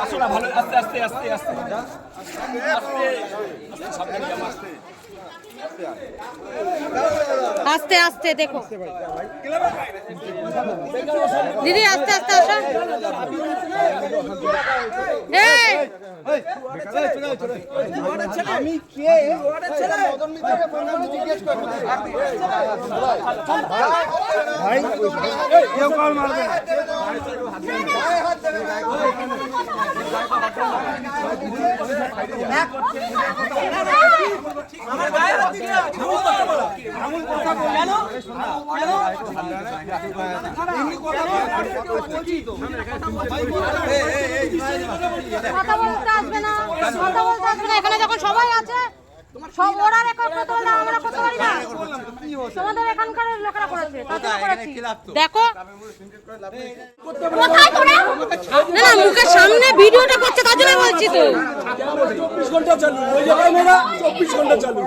আসো না ভালো আস্তে আস্তে আস্তে আস্তে আস্তে আস্তে দেখো দিদি আস্তে আস্তে আসো আমি কে মদন মিত্রকে ফোন করে জিজ্ঞেস করব ভাই কেউ কল মারবে না গায়ে হাত দেবে আমার গায়ে হাত দিলে আমুল কথা বল কেন এমনি কথা বলছি তো কথা বলতে আসবে না এখানে যখন সবাই আছে সব ওরা রেকর্ড করতে পারে আমরা করতে পারি না তোমাদের এখানকার লোকেরা করেছে দেখো কোথায় তোরা না না মুখের সামনে ভিডিওটা করছে তার জন্য বলছি তো 24 ঘন্টা চালু ওই জায়গায় মেরা 24 ঘন্টা চালু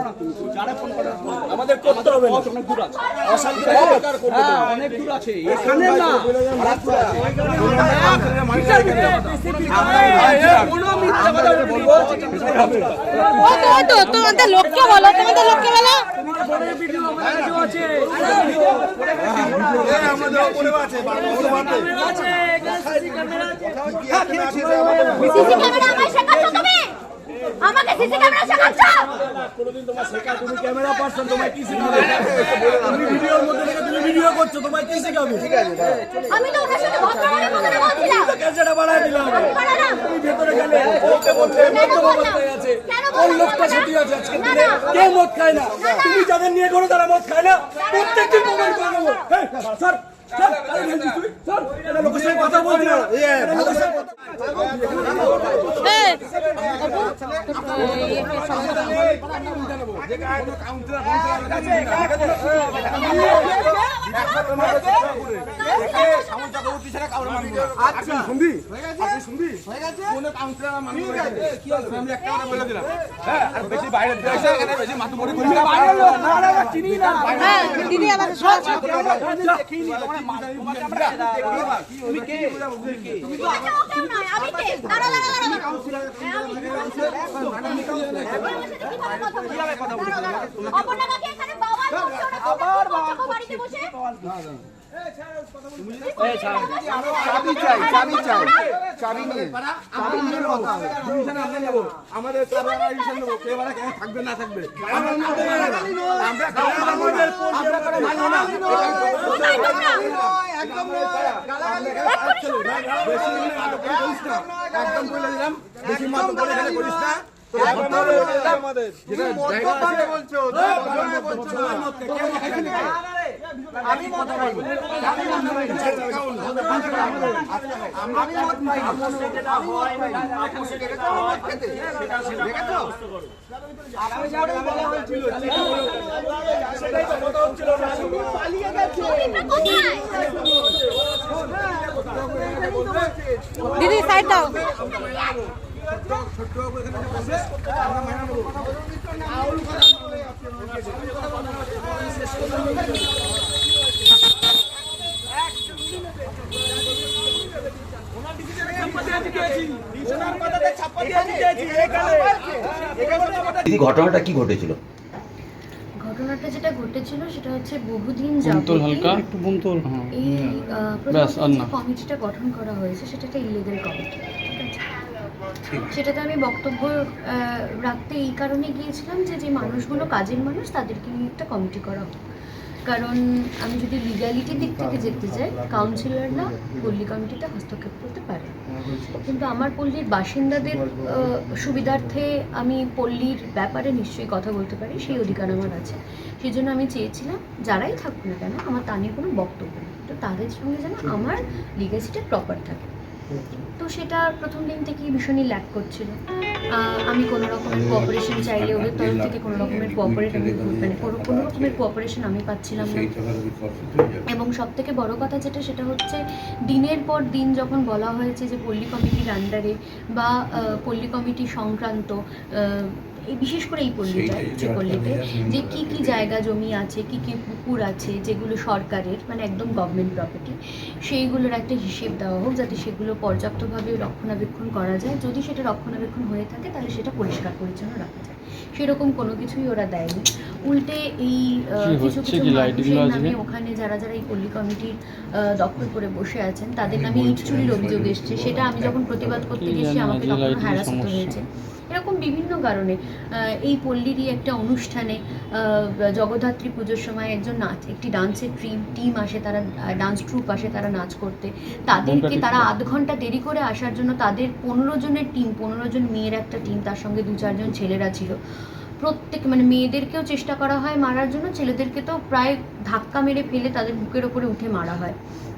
যারা ফোন করে আমাদের করতে হবে অনেক দূর আছে অশান্তি দরকার করতে অনেক দূর আছে এখানে না কোনো মিথ্যা কথা বলবো ওই তো তোমাদের লোককে বলো তোমাদের লোককে বলো ফোনের ভিডিও আমাদের আছে আমাদের উপরে আছে আছে সিসি ক্যামেরা সিসি ক্যামেরা আমায় শেখাচ্ছ তুমি আমাকে সিসি ক্যামেরা শেখাচ্ছ কোনদিন তোমার শেখা তুমি ক্যামেরা পারসন তোমায় কি শেখাবে তুমি ভিডিওর মধ্যে থেকে তুমি ভিডিও করছো তোমায় কি শেখাবে ঠিক আছে আমি তো ওনার সাথে ভদ্রভাবে কথা বলছিলাম ক্যামেরা বাড়ায় দিলাম তুমি ভেতরে গেলে ওকে বলতে মদ অবস্থায় আছে কোন লোকটা সাথী আছে আজকে দিনে কে মদ খায় না তুমি যাদের নিয়ে ঘরে তারা মদ খায় না প্রত্যেকদিন প্রমাণ করে দেবো স্যার স্যার আরে বলছিস তুই স্যার এটা লোকের সাথে কথা বলছি না দিদি আবার চাবি চাই চাবি নিয়ে আমাদের থাকবে না থাকবে একদম বলে দিলাম বেশি মাত্র বলে করিস না আমি কথা বলবো দিদি সাইড দাও ঘটনাটা কি ঘটেছিল? ঘটনাটা যেটা ঘটেছিল সেটা হচ্ছে বহুদিন যাবত এই কমিটিটা গঠন করা হয়েছে, সেটা একটা ইলিগাল কমিটি। ঠিক আছে, সেটাতে আমি বক্তব্য রাখতে এই কারণে গিয়েছিলাম যে যে মানুষগুলো কাজের মানুষ তাদেরকে নিয়ে একটা কমিটি করা হোক। কারণ আমি যদি লিগ্যালিটির দিক থেকে যেতে চাই, কাউন্সিলররা পল্লী কমিটিতে হস্তক্ষেপ করতে পারে, কিন্তু আমার পল্লীর বাসিন্দাদের সুবিধার্থে আমি পল্লীর ব্যাপারে নিশ্চয়ই কথা বলতে পারি, সেই অধিকার আমার আছে। সেই জন্য আমি চেয়েছিলাম যারাই থাকুক না কেন আমার তা নিয়ে কোনো বক্তব্য নেই, তো তাদের সঙ্গে যেন আমার লিগ্যাসিটা প্রপার থাকে। তো সেটা প্রথম দিন থেকেই ভীষণই ল্যাক করছিল। আমি কোনো রকমের কোঅপারেশন চাইলে ওদের তরফ থেকে কোনো রকমের কোনো রকমের কোঅপারেশন আমি পাচ্ছিলাম না। এবং সব থেকে বড় কথা যেটা, সেটা হচ্ছে দিনের পর দিন যখন বলা হয়েছে যে পল্লী কমিটির আন্ডারে বা পল্লী কমিটি সংক্রান্ত এই বিশেষ করে এই পল্লীটায় পল্লীতে যে কি কি জায়গা জমি আছে, কি কি পুকুর আছে যেগুলো সরকারের মানে একদম গভর্নমেন্ট প্রপার্টি, সেইগুলোর একটা হিসেব দেওয়া হোক যাতে সেগুলো পর্যাপ্তভাবে রক্ষণাবেক্ষণ করা যায়। যদি সেটা রক্ষণাবেক্ষণ হয়ে থাকে তাহলে সেটা পরিষ্কার পরিচ্ছন্ন রাখা যায়। সেরকম কোনো কিছুই ওরা দেয়নি। উল্টে এই কিছু কিছু মানুষের নামে ওখানে যারা যারা এই পল্লী কমিটির দখল করে বসে আছেন তাদের নামে ইট চুরির অভিযোগ এসছে। সেটা আমি যখন প্রতিবাদ করতে গেছি আমাকে তখন হ্যারাস হতে হয়েছে। এরকম বিভিন্ন কারণে এই পল্লীরই একটা অনুষ্ঠানে জগদ্ধাত্রী পুজোর সময় একটি ডান্সের টিম আসে, তারা ডান্স ট্রুপ আসে তারা নাচ করতে, তাদেরকে তারা আধ ঘন্টা দেরি করে আসার জন্য তাদের 15 জনের টিম, 15 জন মেয়ের একটা টিম, তার সঙ্গে 2-4 জন ছেলেরা ছিল। প্রত্যেক মানে মেয়েদেরকেও চেষ্টা করা হয় মারার জন্য, ছেলেদেরকে তো প্রায় ধাক্কা মেরে ফেলে তাদের বুকের ওপরে উঠে মারা হয়।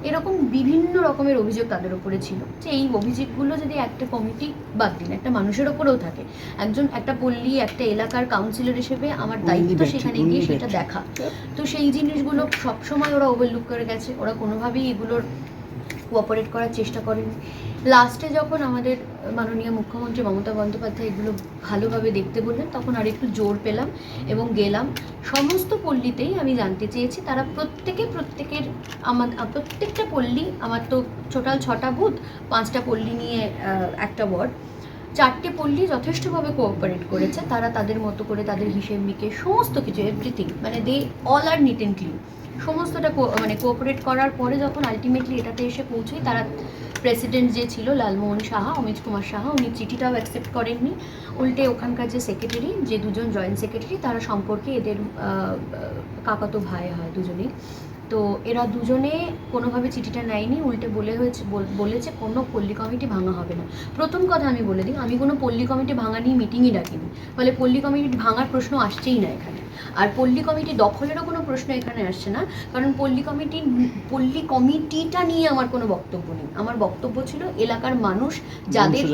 এরকম বিভিন্ন রকমের অভিযোগ তাদের ওপরে ছিল। যে এই অভিযোগগুলো যদি একটা কমিটি বাদ দিন একটা মানুষের ওপরেও থাকে, একটা পল্লী একটা এলাকার কাউন্সিলর হিসেবে আমার দায়িত্ব সেখানে গিয়ে সেটা দেখা। তো সেই জিনিসগুলো সবসময় ওরা ওভারলুক করে গেছে, ওরা কোনোভাবেই এগুলোর কোঅপারেট করার চেষ্টা করেনি। লাস্টে যখন আমাদের মাননীয় মুখ্যমন্ত্রী মমতা বন্দ্যোপাধ্যায় এগুলো ভালোভাবে দেখতে বললেন তখন আর একটু জোর পেলাম এবং গেলাম। সমস্ত পল্লীতেই আমি জানতে চেয়েছি তারা প্রত্যেকের প্রত্যেকটা পল্লী, আমার তো টোটাল 6টা বুথ, 5টা পল্লী নিয়ে একটা ওয়ার্ড, 4টে পল্লী যথেষ্টভাবে কোঅপারেট করেছে। তারা তাদের মতো করে তাদের হিসেব মিকে সমস্ত কিছু এভরিথিং মানে they all are neat and clean সমস্তটা মানে কোঅপারেট করার পরে যখন আলটিমেটলি এটাতে এসে পৌঁছই, তারা প্রেসিডেন্ট যে ছিল লালমোহন সাহা, অমিত কুমার সাহা, উনি চিঠিটাও অ্যাকসেপ্ট করেননি। উল্টে ওখানকার যে সেক্রেটারি, যে 2 জন জয়েন্ট সেক্রেটারি, তারা সম্পর্কে এদের কাকাতো ভাই হয় দুজনেই। তো এরা দুজনে কোনোভাবে চিঠিটা নেয়নি, উল্টে বলেছে কোনো পল্লী কমিটি ভাঙা হবে না। প্রথম কথা আমি বলে দিই, আমি কোনো পল্লী কমিটি ভাঙা নিয়ে মিটিংই ডাকিনি, ফলে পল্লী কমিটি ভাঙার প্রশ্ন আসছেই না এখানে। আর পল্লী কমিটি দখলেরও কোনো প্রশ্ন এখানে আসছে না, কারণ পল্লী কমিটিটা নিয়ে আমার কোনো বক্তব্য নেই। আমার বক্তব্য ছিল এলাকার মানুষ যাদের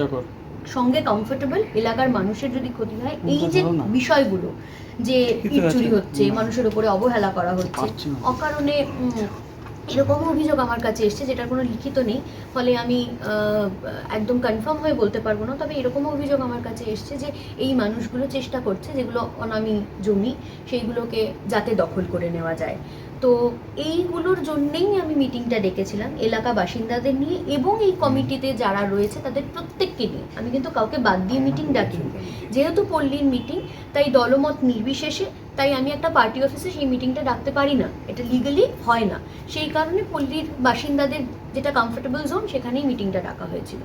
সঙ্গে কমফোর্টেবল, এলাকার মানুষের যদি ক্ষতি হয়, এই যে বিষয়গুলো যে ইট চুরি হচ্ছে, মানুষের উপরে অবহেলা করা হচ্ছে অকারণে, এরকমও অভিযোগ আমার কাছে এসছে যেটার কোনো লিখিত নেই, ফলে আমি একদম কনফার্ম হয়ে বলতে পারবো না। তবে এরকমও অভিযোগ আমার কাছে এসছে যে এই মানুষগুলো চেষ্টা করছে যেগুলো অনামী জমি সেইগুলোকে যাতে দখল করে নেওয়া যায়। তো এইগুলোর জন্যেই আমি মিটিংটা ডেকেছিলাম এলাকা বাসিন্দাদের নিয়ে এবং এই কমিটিতে যারা রয়েছে তাদের প্রত্যেককে নিয়ে। আমি কিন্তু কাউকে বাদ দিয়ে মিটিং ডাকিনি, যেহেতু পল্লীর মিটিং তাই দলমত নির্বিশেষে, তাই আমি একটা পার্টি অফিসে সেই মিটিংটা ডাকতে পারি না, এটা লিগালি হয় না। সেই কারণে পল্লীর বাসিন্দাদের যেটা কমফোর্টেবল জোন সেখানেই মিটিংটা ডাকা হয়েছিল।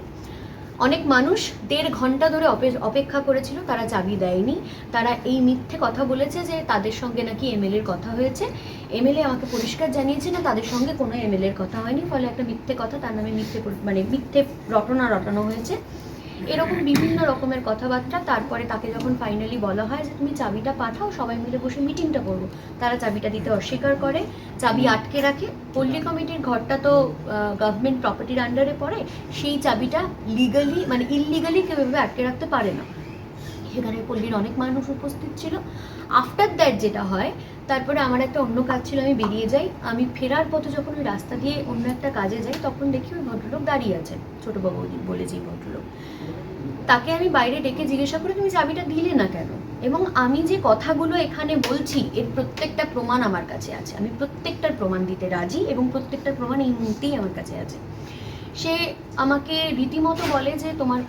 অনেক মানুষ 1.5 ঘন্টা ধরে অপেক্ষা করেছিল, তারা চাবি দেয়নি। তারা এই মিথ্যে কথা বলেছে যে তাদের সঙ্গে নাকি এমএলএর কথা হয়েছে। এমএলএ আমাকে পরিষ্কার জানিয়েছে না, তাদের সঙ্গে কোনো এমএলএর কথা হয়নি, ফলে একটা মিথ্যে কথা, তার নামে মিথ্যে রটনা রটানো হয়েছে। এরকম বিভিন্ন রকমের কথাবার্তা। তারপরে তাকে যখন ফাইনালি বলা হয় যে তুমি চাবিটা পাঠাও, সবাই মিলে বসে মিটিংটা করবো, তারা চাবিটা দিতে অস্বীকার করে, চাবি আটকে রাখে। পল্লী কমিটির ঘরটা তো গভর্নমেন্ট প্রপার্টির আন্ডারে পড়ে, সেই চাবিটা লিগালি মানে ইললিগালি কেউ এভাবে আটকে রাখতে পারে না। সেখানে পল্লীর অনেক মানুষ উপস্থিত ছিল। আফটার দ্যাট যেটা হয়, তারপরে আমার একটা অন্য কাজ ছিল, আমি বেরিয়ে যাই। আমি ফেরার পথে যখন ওই রাস্তা দিয়ে অন্য একটা কাজে যাই, তখন দেখি ওই ভদ্রলোক দাঁড়িয়ে আছেন, ছোটবাবু বলে যে ভদ্রলোক, তাকে আমি বাইরে ডেকে জিজ্ঞাসা করি তুমি চাবিটা দিলে না কেন? এবং আমি যে কথাগুলো এখানে বলছি এর প্রত্যেকটা প্রমাণ আমার কাছে আছে, আমি প্রত্যেকটার প্রমাণ দিতে রাজি এবং প্রত্যেকটার প্রমাণ এই মুহূর্তেই আমার কাছে আছে। সে আমাকে রীতিমতো বলে যে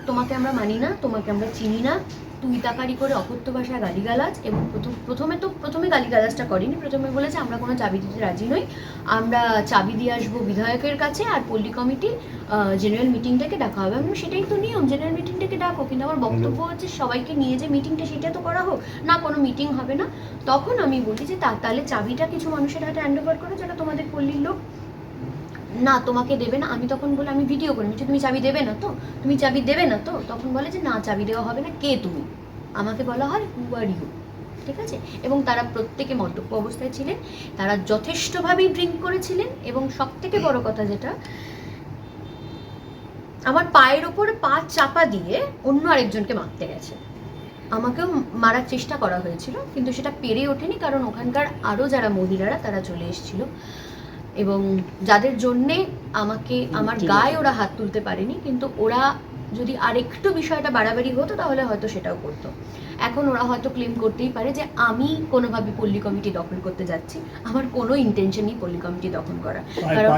তোমাকে আমরা মানি না, তোমাকে আমরা চিনি না, তুই তাকারি করে অকথ্য ভাষায় গালিগালাজ। এবং প্রথমে গালিগালাজটা করিনি, প্রথমে বলেছে আমরা কোনো চাবি দিতে রাজি নই, আমরা চাবি দিয়ে আসবো বিধায়কের কাছে, আর পল্লী কমিটি জেনারেল মিটিংটাকে ডাকা হবে। আমি সেটাই তো নিয়ম, জেনারেল মিটিংটাকে ডাকো, কিন্তু আমার বক্তব্য হচ্ছে সবাইকে নিয়ে যে মিটিংটা সেটা তো করা হোক না, কোনো মিটিং হবে না। তখন আমি বলি যে তাহলে চাবিটা কিছু মানুষের হাতে হ্যান্ড ওভার করো যারা তোমাদের পল্লীর লোক, না তোমাকে দেবে না। আমি তখন বলে আমি ভিডিও করে নিচ্ছি, তুমি চাবি দেবে না তো, তুমি চাবি দেবে না তো? তখন বলে যে না চাবি দেওয়া হবে না, কে তুমি? আমাকে বলা হয় হু আর ইউ, ঠিক আছে? এবং তারা প্রত্যেকে মদ্যপ অবস্থায় ছিলেন, তারা যথেষ্টভাবেই ড্রিঙ্ক করেছিলেন। এবং সব থেকে বড় কথা যেটা, আমার পায়ের ওপর পা চাপা দিয়ে অন্য আরেকজনকে মারতে গেছে। আমাকেও মারার চেষ্টা করা হয়েছিল, কিন্তু সেটা পেরে ওঠেনি, কারণ ওখানকার আরও যারা মহিলারা তারা চলে এসেছিল এবং যাদের জন্যে আমার গায়ে ওরা হাত তুলতে পারেনি, কিন্তু ওরা যদি আরেকটু বিষয়টা বাড়াবাড়ি হতো তাহলে হয়তো সেটাও করতো। এখন ওরা হয়তো ক্লেম করতেই পারে যে আমি কোনোভাবে পল্লী কমিটি দখল করতে যাচ্ছি। আমার কোনো ইন্টেনশন নেই পল্লী কমিটি দখল করা। কারণ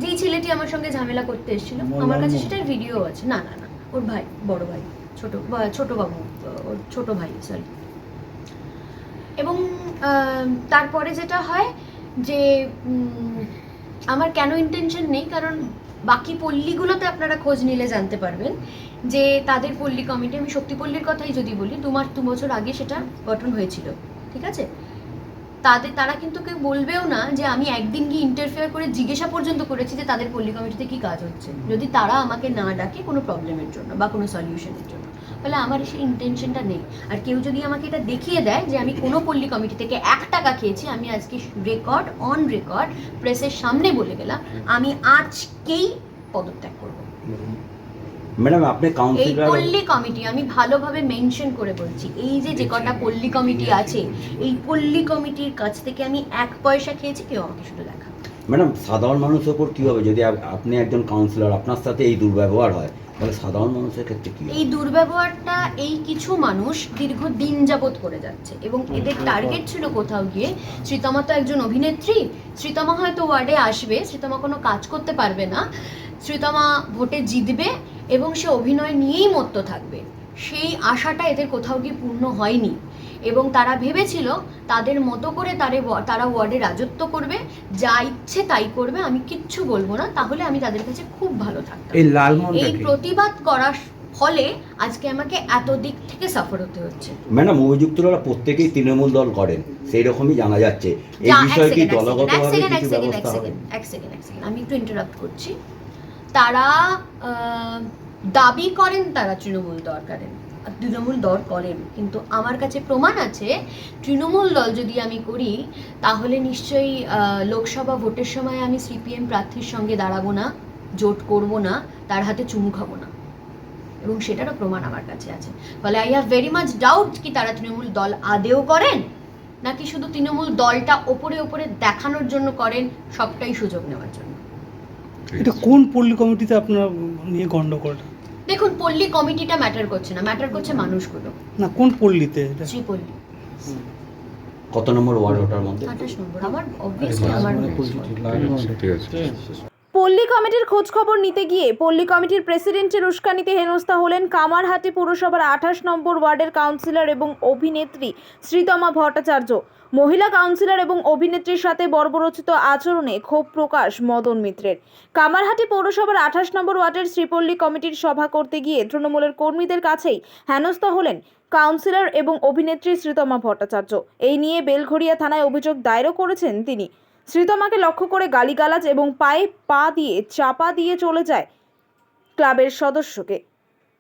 যেই ছেলেটি আমার সঙ্গে ঝামেলা করতে এসেছিল, আমার কাছে সেটার ভিডিও আছে। না না না, ওর ভাই, বড় ভাই, ছোট বাবু, ওর ছোট ভাই, সরি। এবং তারপরে যেটা হয় যে আমার কেন ইন্টেনশন নেই, কারণ বাকি পল্লীগুলোতে আপনারা খোঁজ নিলে জানতে পারবেন যে তাদের পল্লী কমিটি, আমি শক্তিপল্লীর কথাই যদি বলি, 2 বছর আগে সেটা গঠন হয়েছিল, ঠিক আছে? তারা কিন্তু কেউ বলবেও না যে আমি একদিন গিয়ে ইন্টারফেয়ার করে জিজ্ঞাসা পর্যন্ত করেছি যে তাদের পল্লী কমিটিতে কি কাজ হচ্ছে, যদি তারা আমাকে না ডাকে কোনো প্রবলেমের জন্য বা কোনো সলিউশনের জন্য। তাহলে আমার সেই ইন্টেনশনটা নেই। আর কেউ যদি আমাকে এটা দেখিয়ে দেয় যে আমি কোনো পল্লী কমিটি থেকে 1 টাকা খেয়েছি, আমি আজকে অন রেকর্ড প্রেসের সামনে বলে গেলাম, আমি আজকেই পদত্যাগ করব। ম্যাডাম আপনি এই কাউন্সিলর পল্লী কমিটি আমি ভালোভাবে মেনশন করে বলছি, এই যে কটা পল্লী কমিটি আছে, এই পল্লী কমিটির কাছ থেকে আমি 1 পয়সা খেয়েছি, কেউ আমাকে শুধু দেখা। ম্যাডাম সাধারণ মানুষের উপর কি হবে যদি আপনি একজন কাউন্সিলর, আপনার সাথে এই দুর্ব্যবহার হয়, তাহলে সাধারণ মানুষের ক্ষেত্রে কি? এই দুর্ব্যবহারটা এই কিছু মানুষ দীর্ঘদিন যাবত করে যাচ্ছে এবং এদের টার্গেট ছিল কোথাও গিয়ে, শ্রীতমা তো একজন অভিনেত্রী, শ্রীতমা হয়তো ওয়ার্ডে আসবে, শ্রীতমা কোনো কাজ করতে পারবে না, শ্রীতমা ভোটে জিতবে এবং সে অভিনয় নিয়েই মত্ত থাকবে। সেই আশাটা এদের কোথাও গিয়ে পূর্ণ হয়নি এবং তারা ভেবেছিল তাদের মতো করে তারা ওয়ার্ডে রাজত্ব করবে, যা ইচ্ছে তাই করবে, আমি কিচ্ছু বলবো না, তাহলে আমি তাদের কাছে খুব ভালো থাকতাম। এই প্রতিবাদ করার ফলে আজকে আমাকে এত দিক থেকে সাফার হতে হচ্ছে। ম্যাডাম অভিযুক্তরা প্রত্যেকেই তৃণমূল দল করেন, সেই রকমই জানা যাচ্ছে। এই বিষয়ে কি দলগতভাবে কিছু ব্যবস্থা হবে? এক সেকেন্ড, আমি একটু ইন্টারাপ্ট করছি। তারা দাবি করেন তারা তৃণমূল দল করেন, কিন্তু আমার কাছে প্রমাণ আছে তৃণমূল দল যদি আমি করি তাহলে নিশ্চয়ই লোকসভা ভোটের সময় আমি সিপিএম প্রার্থীর সঙ্গে দাঁড়াবো না, জোট করব না, তার হাতে চুমু খাবো না, এবং সেটারও প্রমাণ আমার কাছে আছে। ফলে I have very much doubt কি তারা তৃণমূল দল আদেও করেন নাকি শুধু তৃণমূল দলটা ওপরে দেখানোর জন্য করেন, সবটাই সুযোগ নেওয়ার জন্য। এটা কোন পল্লী কমিটিতে আপনারা নিয়ে গন্ডগোল? দেখুন, পল্লী কমিটিটা ম্যাটার করছে না, ম্যাটার করছে মানুষগুলো। না, কোন পল্লীতে? শ্রীপল্লী। কত নম্বর ওয়ার্ড ওটার মধ্যে? 28 নম্বর। আমার অবভিয়াসলি আমার ঠিক আছে। পল্লী কমিটির খোঁজ খবর নিতে গিয়ে পল্লী কমিটির প্রেসিডেন্টের উস্কানিতে হেনস্থা হলেন কামারহাটি পুরসভার 28 নম্বর ওয়ার্ডের কাউন্সিলর এবং অভিনেত্রী শ্রীতমা ভট্টাচার্য। মহিলা কাউন্সিলর এবং অভিনেত্রীর সাথে বর্বরোচিত আচরণে ক্ষোভ প্রকাশ মদন মিত্রের। কামারহাটি পৌরসভার 28 নম্বর ওয়ার্ডের শ্রীপল্লী কমিটির সভা করতে গিয়ে তৃণমূলের কর্মীদের কাছেই হেনস্থা হলেন কাউন্সিলর এবং অভিনেত্রী শ্রীতমা ভট্টাচার্য। এই নিয়ে বেলঘড়িয়া থানায় অভিযোগ দায়েরও করেছেন তিনি। শ্রীতমাকে লক্ষ্য করে গালিগালাজ এবং পায়ে পা দিয়ে চাপা দিয়ে চলে যায় ক্লাবের সদস্যকে।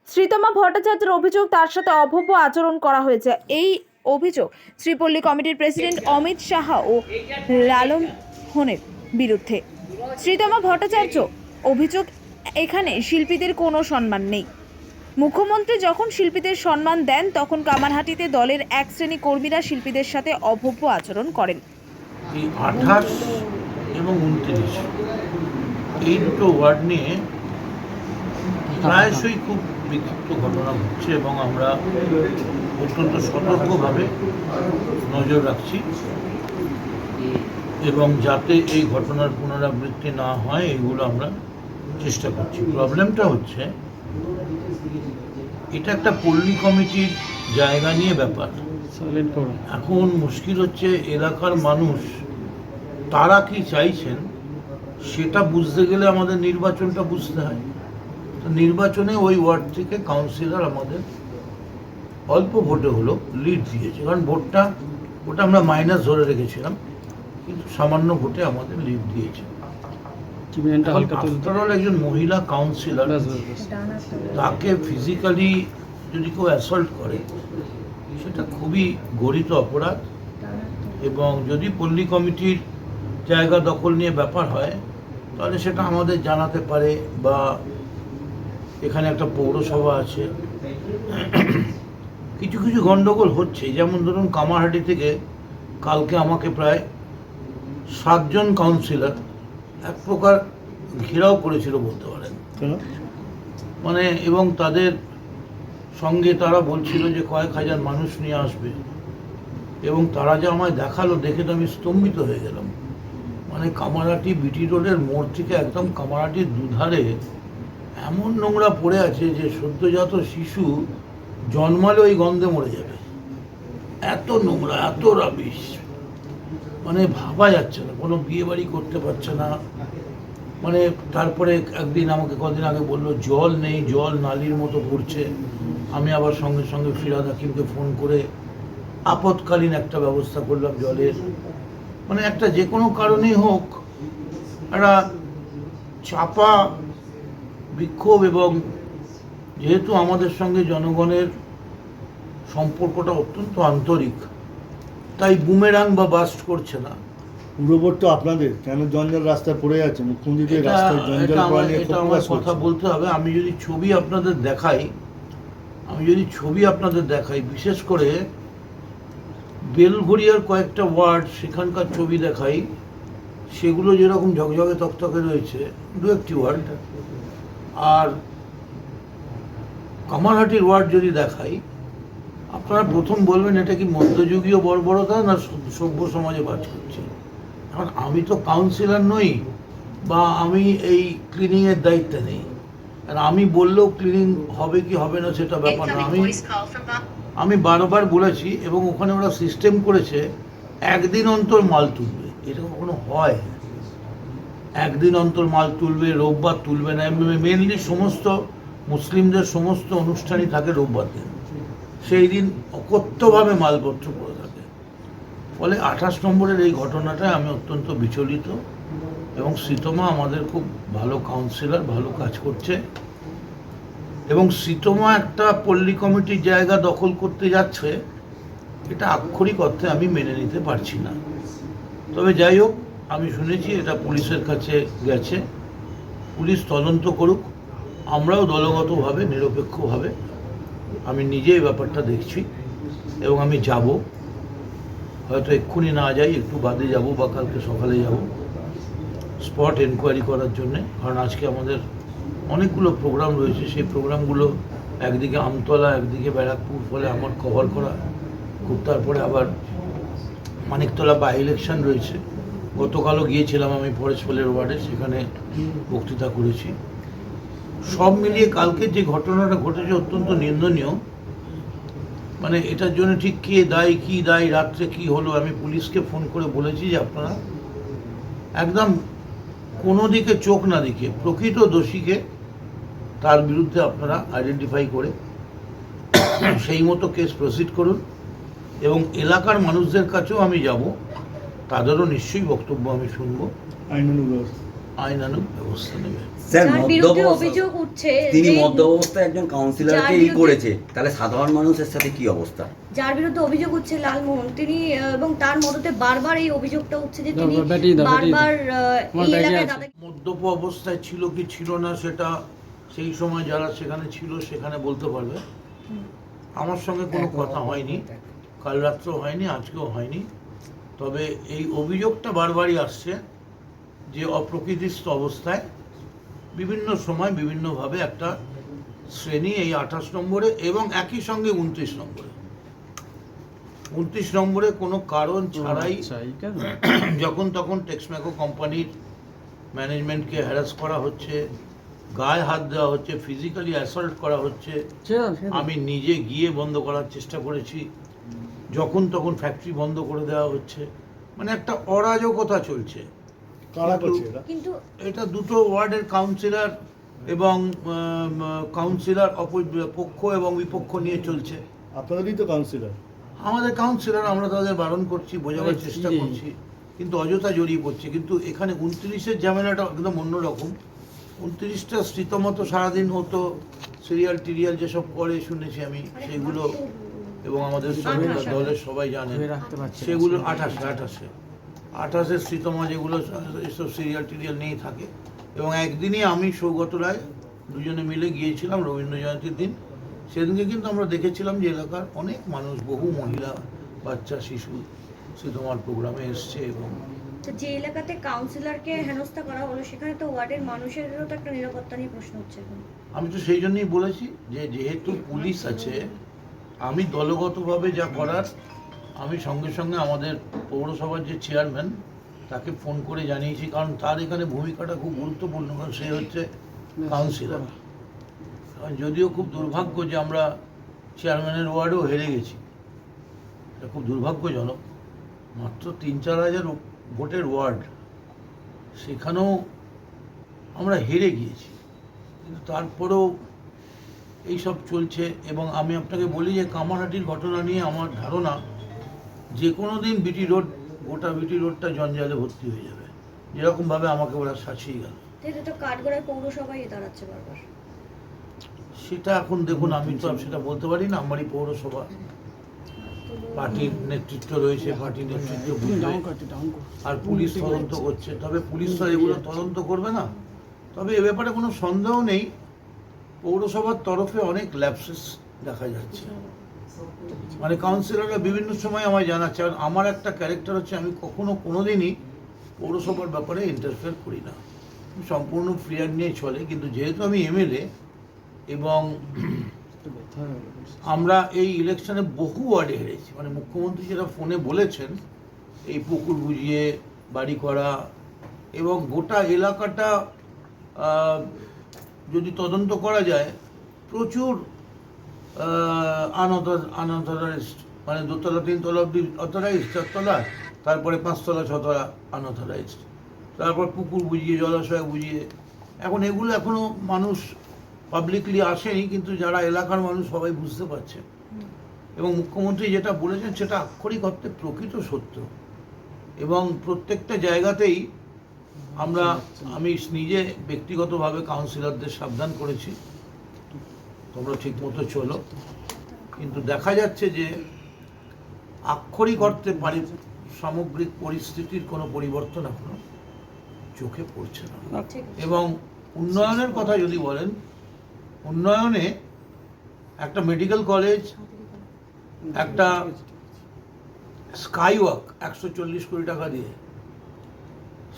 শ্রীতমা ভট্টাচার্যের অভিযোগ তার সাথে অভব্য আচরণ করা হয়েছে। এই অভিযোগ শ্রীপল্লী কমিটির প্রেসিডেন্ট অমিত সাহা ও লালমোহনের বিরুদ্ধে। শ্রীতমা ভট্টাচার্য অভিযোগ, এখানে শিল্পীদের কোনো সম্মান নেই। মুখ্যমন্ত্রী যখন শিল্পীদের সম্মান দেন তখন কামারহাটিতে দলের এক শ্রেণী কর্মীরা শিল্পীদের সাথে অভব্য আচরণ করেন। এই 28 এবং 29 এই দুটো ওয়ার্ড নিয়ে প্রায়শই খুব বিক্ষিপ্ত ঘটনা ঘটছে এবং আমরা অত্যন্ত সতর্কভাবে নজর রাখছি এবং যাতে এই ঘটনার পুনরাবৃত্তি না হয় এগুলো আমরা চেষ্টা করছি। প্রবলেমটা হচ্ছে এটা একটা পল্লী কমিটির জায়গা নিয়ে ব্যাপার। এখন মুশকিল হচ্ছে এলাকার মানুষ তারা কি চাইছেন সেটা বুঝতে গেলে আমাদের নির্বাচনটা বুঝতে হয়। তো নির্বাচনে ওই ওয়ার্ড থেকে কাউন্সিলর আমাদের অল্প ভোটে হলো লিড দিয়েছে, কারণ ওটা আমরা মাইনাস ধরে রেখেছিলাম, কিন্তু সামান্য ভোটে আমাদের লিড দিয়েছে। আফটারঅল একজন মহিলা কাউন্সিলর, তাকে ফিজিক্যালি যদি কেউ অ্যাসল্ট করে সেটা খুবই গরিত অপরাধ এবং যদি পল্লী কমিটির জায়গা দখল নিয়ে ব্যাপার হয় তাহলে সেটা আমাদের জানাতে পারে, বা এখানে একটা পৌরসভা আছে, কিছু কিছু গণ্ডগোল হচ্ছে। যেমন ধরুন কামারহাটি থেকে কালকে আমাকে প্রায় 7 জন কাউন্সিলর এক প্রকার ঘেরাও করেছিল বলতে পারেন। মানে এবং তাদের সঙ্গে তারা বলছিল যে কয়েক হাজার মানুষ নিয়ে আসবে, এবং তারা যে আমায় দেখালো দেখে তো আমি স্তম্ভিত হয়ে গেলাম। মানে কামারহাটি বিটি রোডের মোড় থেকে একদম কামারহাটির দুধারে এমন নোংরা পড়ে আছে যে সদ্যজাত শিশু জন্মালে ওই গন্ধে মরে যাবে, এত নোংরা, এত রাবিশ, মানে ভাবা যাচ্ছে না। কোনো বিয়ে বাড়ি করতে পারছে না। মানে তারপরে একদিন আমাকে কদিন আগে বললো জল নেই, জল নালির মতো পড়ছে। আমি আবার সঙ্গে সঙ্গে ফিরাদ হাকিমকে ফোন করে আপৎকালীন একটা ব্যবস্থা করলাম জলের। মানে একটা যে কোনো কারণেই হোক একটা চাপা বিক্ষোভ, এবং যেহেতু আমাদের সঙ্গে জনগণের সম্পর্কটা অত্যন্ত আন্তরিক, তাই বুমেরাং বা বাস্ট করছে না। পুরোপর তো আপনাদের কেন জঞ্জাল রাস্তায় পড়ে যাচ্ছে, মুখ্যমন্ত্রী তো এই রাস্তায় জঞ্জাল পড়া নিয়ে এটা খুব আমার প্রকাশ কথা করছেন। বলতে হবে। আমি যদি ছবি আপনাদের দেখাই, বিশেষ করে বেলঘড়িয়ার কয়েকটা ওয়ার্ড সেখানকার ছবি দেখাই, সেগুলো যেরকম ঝকঝকে তকতকে রয়েছে দু একটি ওয়ার্ড, আর কামারহাটির ওয়ার্ড যদি দেখাই, আপনারা প্রথম বলবেন এটা কি মধ্যযুগীয় বর্বরতা না সভ্য সমাজে বাস করছে। এখন আমি তো কাউন্সিলর নই, বা আমি এই ক্লিনিংয়ের দায়িত্বে নেই, আর আমি বললেও ক্লিনিং হবে কি হবে না সেটা ব্যাপার না। আমি বারবার বলেছি, এবং ওখানে ওরা সিস্টেম করেছে একদিন অন্তর মাল তুলবে। এটা কখনো হয়? একদিন অন্তর মাল তুলবে, রোববার তুলবে না। মেনলি সমস্ত মুসলিমদের সমস্ত অনুষ্ঠানই থাকে রোববার দিন, সেই দিন অকথ্যভাবে মালপত্র পড়ে থাকে। ফলে 28 নম্বরের এই ঘটনাটায় আমি অত্যন্ত বিচলিত, এবং শ্রীতমা আমাদের খুব ভালো কাউন্সিলর, ভালো কাজ করছে, এবং শ্রীতমা একটা পল্লী কমিটির জায়গা দখল করতে যাচ্ছে, এটা আক্ষরিক অর্থে আমি মেনে নিতে পারছি না। তবে যাই হোক, আমি শুনেছি এটা পুলিশের কাছে গেছে, পুলিশ তদন্ত করুক। আমরাও দলগতভাবে নিরপেক্ষভাবে আমি নিজে এই ব্যাপারটা দেখছি, এবং আমি যাব, হয়তো এক্ষুনি না যাই, একটু বাদে যাব বা কালকে সকালে যাব স্পট এনকোয়ারি করার জন্যে। কারণ আজকে আমাদের অনেকগুলো প্রোগ্রাম রয়েছে, সেই প্রোগ্রামগুলো একদিকে আমতলা, একদিকে ব্যারাকপুর, ফলে আমার কভার করা খুব। তারপরে আবার মানিকতলা বাই ইলেকশন রয়েছে। গতকালও গিয়েছিলাম আমি ফরেস্টফলের ওয়ার্ডে, সেখানে বক্তৃতা করেছি। সব মিলিয়ে কালকে যে ঘটনাটা ঘটেছে অত্যন্ত নিন্দনীয়। মানে এটার জন্য ঠিক কে দায়ী, কী দায়ী, রাত্রে কি হলো, আমি পুলিশকে ফোন করে বলেছি যে আপনারা একদম কোনো দিকে চোখ না দিকে প্রকৃত দোষীকে তার বিরুদ্ধে আপনারা আইডেন্টিফাই করে সেই মতো কেস প্রসিড করুন, এবং এলাকার মানুষদের কাছেও আমি যাব, তাদেরও নিশ্চয়ই বক্তব্য আমি শুনবো, আইনানুগ ব্যবস্থা নেবে। স্যার, যার বিরুদ্ধে অভিযোগ উঠছে তিনি যে- মদ্য অবস্থায় একজন কাউন্সিলরকে যার এই বিরুদ্ধে- করেছে, তাহলে সাধারণ মানুষের সাথে কি অবস্থা? যার বিরুদ্ধে অভিযোগ উঠছে লালমোহন, তিনি এবং তার মদতে বারবার এই অভিযোগটা উঠছে যে তিনি বারবার এই এলাকায় দাদা মদ্যপ অবস্থায় ছিল কি ছিল না সেটা সেই সময় যারা সেখানে ছিল সেখানে বলতে পারবে। আমার সঙ্গে কোনো কথা হয়নি, কাল রাত্রেও হয়নি, আজকেও হয়নি। তবে এই অভিযোগটা বারবারই আসছে যে অপ্রকৃতিস্থ অবস্থায় বিভিন্ন সময় বিভিন্নভাবে একটা শ্রেণী এই 28 নম্বরে এবং একই সঙ্গে 29 নম্বরে কোনো কারণ ছাড়াই যখন তখন টেক্সম্যাকো কোম্পানির ম্যানেজমেন্টকে হ্যারাস করা হচ্ছে, গায়ে হাত দেওয়া হচ্ছে, ফিজিক্যালি অ্যাসল্ট করা হচ্ছে। আমি নিজে গিয়ে বন্ধ করার চেষ্টা করেছি, যখন তখন ফ্যাক্টরি বন্ধ করে দেওয়া হচ্ছে। মানে একটা অরাজকতা চলছে। কিন্তু এটা দুটো ওয়ার্ডের কাউন্সিলর এবং কাউন্সিলর পক্ষ এবং বিপক্ষ নিয়ে চলছে। আপনাদেরই তো কাউন্সিলর। আমাদের কাউন্সিলর, আমরা তাদের বারণ করছি, বোঝাবার চেষ্টা করছি, কিন্তু অযথা জড়িয়ে পড়ছে। কিন্তু এখানে 29-এর ঝামেলাটা একদম অন্যরকম। 29টা শ্রীতমতো সারাদিন হতো সিরিয়াল টিরিয়াল যেসব করে শুনেছি আমি, সেগুলো এবং আমাদের দলের সবাই জানেন সেগুলো 28-এ শ্রীতমা যেগুলো এসব সিরিয়াল টিরিয়াল নিয়েই থাকে। এবং একদিনই আমি সৌগত রায় দুজনে মিলে গিয়েছিলাম রবীন্দ্র জয়ন্তীর দিন। সেদিনকে কিন্তু আমরা দেখেছিলাম যে এলাকার অনেক মানুষ, বহু মহিলা, বাচ্চা, শিশু শ্রীতমার প্রোগ্রামে এসছে। এবং তো যে এলাকাতে কাউন্সিলরকে হেনস্থা করা হলো সেখানে তো ওয়ার্ডের মানুষেরও তো একটা নিরাপত্তা নিয়ে প্রশ্ন হচ্ছে এখন। আমি তো সেই জন্যই বলেছি যে যেহেতু পুলিশ আছে, আমি দলগতভাবে যা করার আমি সঙ্গে সঙ্গে আমাদের পৌরসভার যে চেয়ারম্যান তাকে ফোন করে জানিয়েছি, কারণ তার এখানে ভূমিকাটা খুব গুরুত্বপূর্ণ, কারণ সে হচ্ছে কাউন্সিলর। যদিও খুব দুর্ভাগ্য যে আমরা চেয়ারম্যানের ওয়ার্ডেও হেরে গেছি, এটা খুব দুর্ভাগ্যজনক। মাত্র 3-4 হাজার ভোটের ওয়ার্ড, সেখানেও আমরা হেরে গিয়েছি, কিন্তু তারপরেও এইসব চলছে। এবং আমি আপনাকে বলি যে কামারহাটির ঘটনা নিয়ে আমার ধারণা যে কোনো দিন বিটি রোড, গোটা বিটি রোডটা জঞ্জালে ভর্তি হয়ে যাবে, যেরকমভাবে আমাকে ওরা শাসিয়ে গেল। তো কাঠগড়ায় পৌরসভায় দাঁড়াচ্ছে বারবার। সেটা এখন দেখুন, আমি তো সেটা বলতে পারি না, আমারই পৌরসভা, পার্টির নেতৃত্ব রয়েছে, পার্টির নেতৃত্ব বুঝবে, আর পুলিশ তদন্ত করছে। তবে পুলিশ তো এগুলো তদন্ত করবে না, তবে এ ব্যাপারে কোনো সন্দেহ নেই, পৌরসভার তরফে অনেক ল্যাপসেস দেখা যাচ্ছে। মানে কাউন্সিলররা বিভিন্ন সময় আমায় জানাচ্ছে, আর আমার একটা ক্যারেক্টার হচ্ছে আমি কখনো কোনোদিনই পৌরসভার ব্যাপারে ইন্টারফেয়ার করি না, সম্পূর্ণ ফ্রি হ্যান্ড নিয়ে চলে। কিন্তু যেহেতু আমি এমএলএ এবং আমরা এই ইলেকশনে বহু ওয়ার্ডে হেরেছি, মানে মুখ্যমন্ত্রী যেটা ফোনে বলেছেন, এই পুকুর বুঝিয়ে বাড়ি করা এবং গোটা এলাকাটা যদি তদন্ত করা যায়, প্রচুর আনঅথরাইজড, মানে 2তলা 3তলা অব্দি অথরাইজড, 4তলা, তারপরে 5তলা 6তলা আনঅথরাইজড, তারপর পুকুর বুঝিয়ে, জলাশয় বুঝিয়ে। এখন এগুলো এখনও মানুষ পাবলিকলি আসেনি, কিন্তু যারা এলাকার মানুষ সবাই বুঝতে পারছে। এবং মুখ্যমন্ত্রী যেটা বলেছেন সেটা আক্ষরিক অর্থে প্রকৃত সত্য। এবং প্রত্যেকটা জায়গাতেই আমি নিজে ব্যক্তিগতভাবে কাউন্সিলরদের সাবধান করেছি, তোমরা ঠিক মতো চলো। কিন্তু দেখা যাচ্ছে যে আক্ষরিক অর্থে সামগ্রিক পরিস্থিতির কোনো পরিবর্তন এখনো চোখে পড়ছে না। এবং উন্নয়নের কথা যদি বলেন, উন্নয়নে একটা মেডিকেল কলেজ, একটা স্কাইওয়াক 140 কোটি টাকা দিয়ে,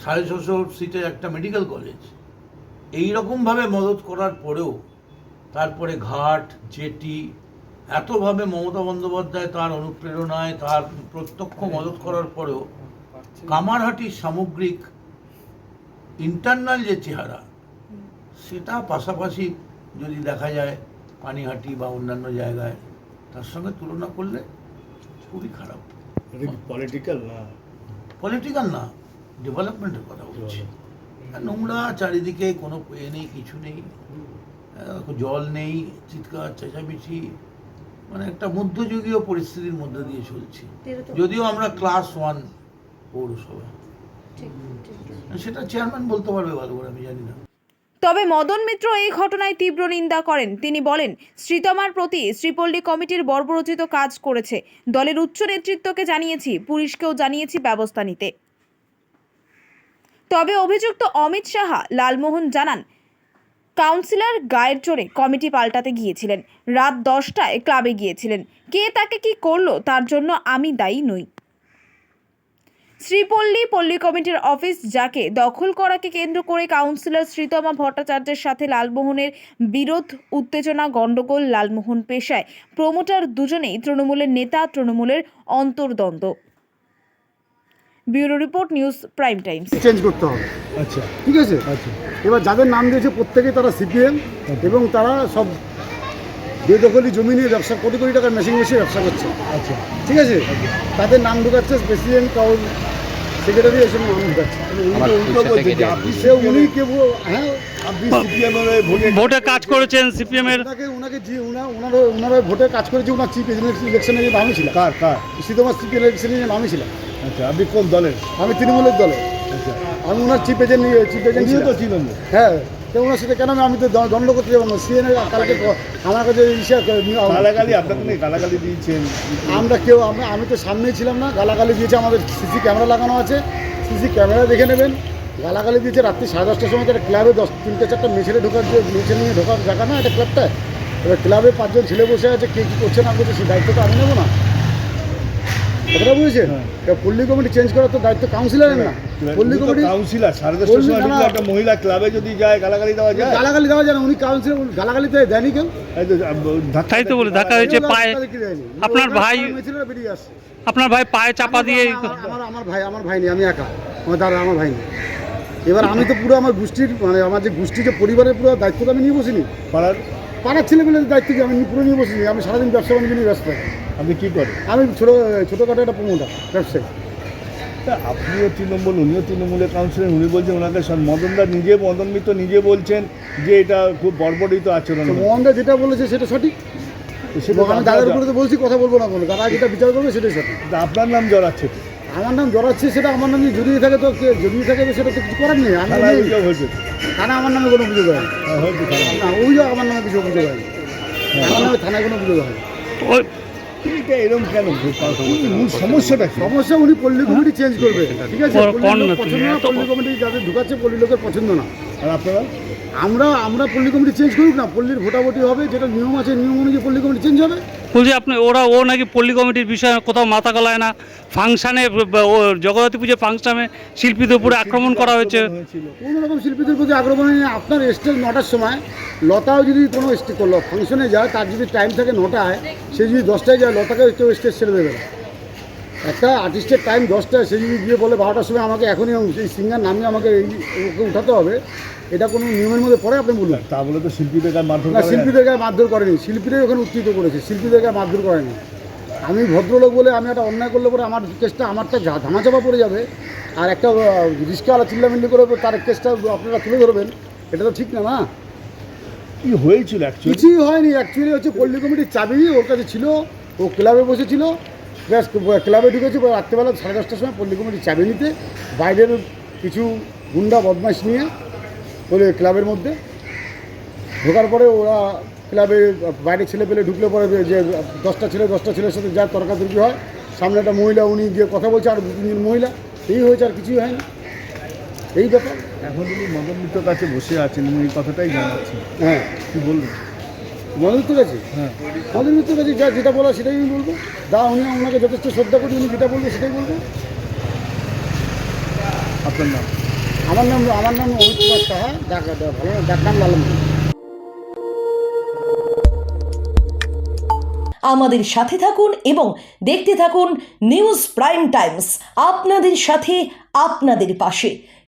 650 সিটের একটা মেডিকেল কলেজ, এইরকমভাবে মদত করার পরেও, তারপরে ঘাট, জেটি, এতভাবে মমতা বন্দ্যোপাধ্যায় তার অনুপ্রেরণায়, তার প্রত্যক্ষ মদত করার পরেও কামারহাটির সামগ্রিক ইন্টারনাল যে চেহারা, সেটা পাশাপাশি যদি দেখা যায় পানিহাটি বা অন্যান্য জায়গায়, তার সঙ্গে তুলনা করলে খুবই খারাপ। পলিটিক্যাল না, ডেভেলপমেন্টের কথা বলছি। নোংরা চারিদিকে, কোনো নেই, কিছু নেই, জল নেই, চিৎকার চেঁচামেচি, মানে একটা মধ্যযুগীয় পরিস্থিতির মধ্যে দিয়ে চলছি। যদিও আমরা ক্লাস 1 পৌরসভা, সেটা চেয়ারম্যান বলতে পারবে ভালো করে, আমি জানি না। তবে মদন মিত্র এই ঘটনায় তীব্র নিন্দা করেন। তিনি বলেন, শ্রীতমার প্রতি শ্রীপল্লী কমিটির বর্বরোচিত কাজ করেছে। দলের উচ্চ নেতৃত্বকে জানিয়েছি, পুলিশকেও জানিয়েছি ব্যবস্থা নিতে। তবে অভিযুক্ত অমিত সাহা লালমোহন জানান, কাউন্সিলর গায়ের জোরে কমিটি পাল্টাতে গিয়েছিলেন, রাত 10টায় ক্লাবে গিয়েছিলেন। কে তাকে কি করলো তার জন্য আমি দায়ী নই। শ্রীপল্লী পল্লী কমিটির অফিস যাকে দখল করাকে কেন্দ্র করে কাউন্সিলর শ্রীতমা ভট্টাচার্যের সাথে লালমোহনের বিরোধ, উত্তেজনা, গণ্ডগোল। লালমোহন পেশায় প্রমোটার, দুজনেই তৃণমূলের নেতা, তৃণমূলের অন্তর্দ্বন্দ্ব। Bureau report, news prime times. Change করতে হবে। আচ্ছা, ঠিক আছে। আচ্ছা, এবার যাদের নাম দিয়েছে প্রত্যেকেই তারা সিপিএম, এবং তারা সব বেদখলি জমি নিয়ে ব্যবসা, কোটি কোটি টাকার মেশিন মেশিয়ে ব্যবসা করছে। আচ্ছা, ঠিক আছে। তাদের নাম ঢুকাচ্ছে প্রেসিডেন্ট, কাউন, সেক্রেটারি, এসব নাম ঢুকাচ্ছে। উনি কেউ, হ্যাঁ, আপনি সিপিএমের ভোটে কাজ করেছেন, সিপিএমের ওনারা ভোটে কাজ করেছে। ওনার চিফ ইলেকশনে নামই ছিল। কার শ্রীতমার চিফ ইলেকশনে নামই ছিল। আচ্ছা, আপনি কোন দলের? আমি তৃণমূলের দলে। আচ্ছা, আমি ওনার চিফ এজেন্ট তো ছিলেন। হ্যাঁ, তো ওনার সাথে কেন আমি তো দণ্ড করতে যাবো না। সিএনএ কালকে আমার কাছে গালাগালি, আপনাকে গালাগালি দিয়েছেন। আমরা কেউ, আমি তো সামনেই ছিলাম না। গালাগালি দিয়েছে, আমাদের সিসি ক্যামেরা লাগানো আছে, সিসি ক্যামেরা দেখে নেবেন। গালাগালি দিয়েছে রাত্রি 10:30টার সময়। একটা ক্লাবে 3-4টা মেছেলে ঢোকার, যে মেছেলে নিয়ে ঢোকার জায়গা না একটা ক্লাবটায়। এবার ক্লাবে 5 জন ছেলে বসে আছে, কে কী করছে না করছে সেই দায়িত্ব তো আমি নেবো না। কথাটা বুঝেছেন? পল্লী কমিটি চেঞ্জ করার তো দায়িত্ব কাউন্সিলরের না। পল্লী কমিটি কাউন্সিলর 10:30 সময় ঢুকলে একটা মহিলা ক্লাবে যদি যায় গালাগালি দেওয়া যায়? গালাগালি দেওয়া যায় না, উনি কাউন্সিলর, গালাগালি দেয়নি কেউ। এই তো তাই তো বলে ধাক্কা হয়েছে পায়ে। আপনার ভাই বেরিয়ে আসছে। আপনার ভাই পায়ে চাপা দিয়ে আমার ভাই নেই, আমি একা, আমার দাদা, আমার ভাই নেই। এবার আমি তো পুরো আমার গোষ্ঠীর, মানে আমার যে গোষ্ঠী, যে পরিবারের পুরো দায়িত্ব তো আমি নিয়ে বসিনি। পাড়ার ছেলেমেয়েদের দায়িত্ব কি আমি পুরো নিয়ে বসিনি। আমি সারাদিন ব্যবসা বাণিজ্য নিয়ে ব্যস্ত থাকি। আপনি কি করেন? আমি ছোটোখাটো একটা প্রমোটার, ব্যবসায়ী। আপনিও তৃণমূল, উনিও তৃণমূলের কাউন্সিলর, উনি বলছেন ওনাকে মদন মিত্র নিজে বলছেন যে এটা খুব বর্বরিত আচরণ। মোহনদা যেটা বলেছে সেটা সঠিক। আমি দাদার উপরে তো বলছি, কথা বলবো না কোনো, দাদা যেটা বিচার করবে সেটাই সঠিক। আপনার নাম জড়াচ্ছে, আমার নাম জড়াচ্ছে, সেটা আমার নাম যদি জড়িয়ে থাকে তো জড়িয়ে থাকে তো সেটা তো কিছু করার নেই। আমি থানা আমার নামে কোনো অভিযোগ হয়নি, না অভিযোগ আমার নামে কিছু অভিযোগ হয়নি, আমার নামে থানায় কোনো অভিযোগ হয়নি। এরকম কেন? সমস্যাটা সমস্যা উনি পল্লী কমিটি চেঞ্জ করবে, ঠিক আছে? পছন্দ না, পল্লী কমিটি যাদের ঢুকাচ্ছে পল্লী লোকের পছন্দ না। আর আপনারা? আমরা পল্লী কমিটি চেঞ্জ করুক না, পল্লীর ভোটাভুটি হবে, যেটা নিয়ম আছে নিয়ম অনুযায়ী পল্লী কমিটি চেঞ্জ হবে। বলছি আপনি ও নাকি পল্লী কমিটির বিষয়ে কোথাও মাথা গলায় না। ফাংশানে জগদ্ধাত্রী পুজোর ফাংশানে শিল্পীদের উপরে আক্রমণ করা হয়েছে। কোনো রকম শিল্পীদের প্রতি আক্রমণ নেই। আপনার স্টেজ 9টার সময়, লতাও যদি কোনো ফাংশনে যায়, তার যদি টাইম থাকে 9টায়, সে যদি 10টায় যায়, লতাকে কেউ স্টেজ ছেড়ে দেবে না। একটা আর্টিস্টের টাইম 10টায়, সে যদি গিয়ে বলে 12টার সময় আমাকে এখনই এই সিঙ্গার নামিয়ে আমাকে ওকে উঠাতে হবে, এটা কোনো নিয়মের মধ্যে পড়ে? আপনি বলুন। তা বলে তো শিল্পীদের গায়ে মারধর? না, শিল্পীদের গায়ে মারধর করেনি, শিল্পীরাই ওখানে উত্থিত করেছে, শিল্পীদের গায়ে মারধর করেনি। আমি ভদ্রলোক বলে আমি একটা অন্যায় করলে পরে আমার কেসটা, আমারটা ধামাচাপা পড়ে যাবে, আর একটা রিস্কাওয়ালা চিল্লামিল্লি করে তার কেসটা আপনারা তুলে ধরবেন, এটা তো ঠিক না। না, কি হয়েছিল? কিছুই হয়নি। অ্যাকচুয়ালি হচ্ছে পল্লী কমিটির চাবি ওর কাছে ছিল, ও ক্লাবে বসেছিল, ব্যাস ক্লাবে ঢুকেছে রাত্রেবেলা 10:30টার সময় পল্লী কমিটির চাবি নিতে, বাইরের কিছু গুন্ডা বদমাশ নিয়ে বলে ক্লাবের মধ্যে ঢোকার পরে ওরা ক্লাবে বাইরে ছেলে পেলে ঢুকলে পরে যে 10টা ছেলের সাথে যা তর্কাতর্কি হয়, সামনে একটা মহিলা, উনি গিয়ে কথা বলছে, আর 2-3 মহিলা, এই হয়েছে, আর কিছুই হয়নি। এই ব্যাপার। এখন তিনি মদন মিত্রর কাছে বসে আছেন, উনি এই কথাটাই জানাচ্ছেন। হ্যাঁ, কী বলবেন? মদন মিত্র কাছে? হ্যাঁ, মদন মিত্র কাছে যেটা বলা সেটাই আমি বলবো। উনি ওনাকে যথেষ্ট শ্রদ্ধা করি, উনি যেটা বলবে সেটাই বলবো। আপনার নাম? আমার নাম অমিত কুমার সাহা, ডাকনাম লালন। আমাদের সাথে থাকুন এবং দেখতে থাকুন নিউজ প্রাইম টাইমস, আপনাদের সাথে, আপনাদের পাশে।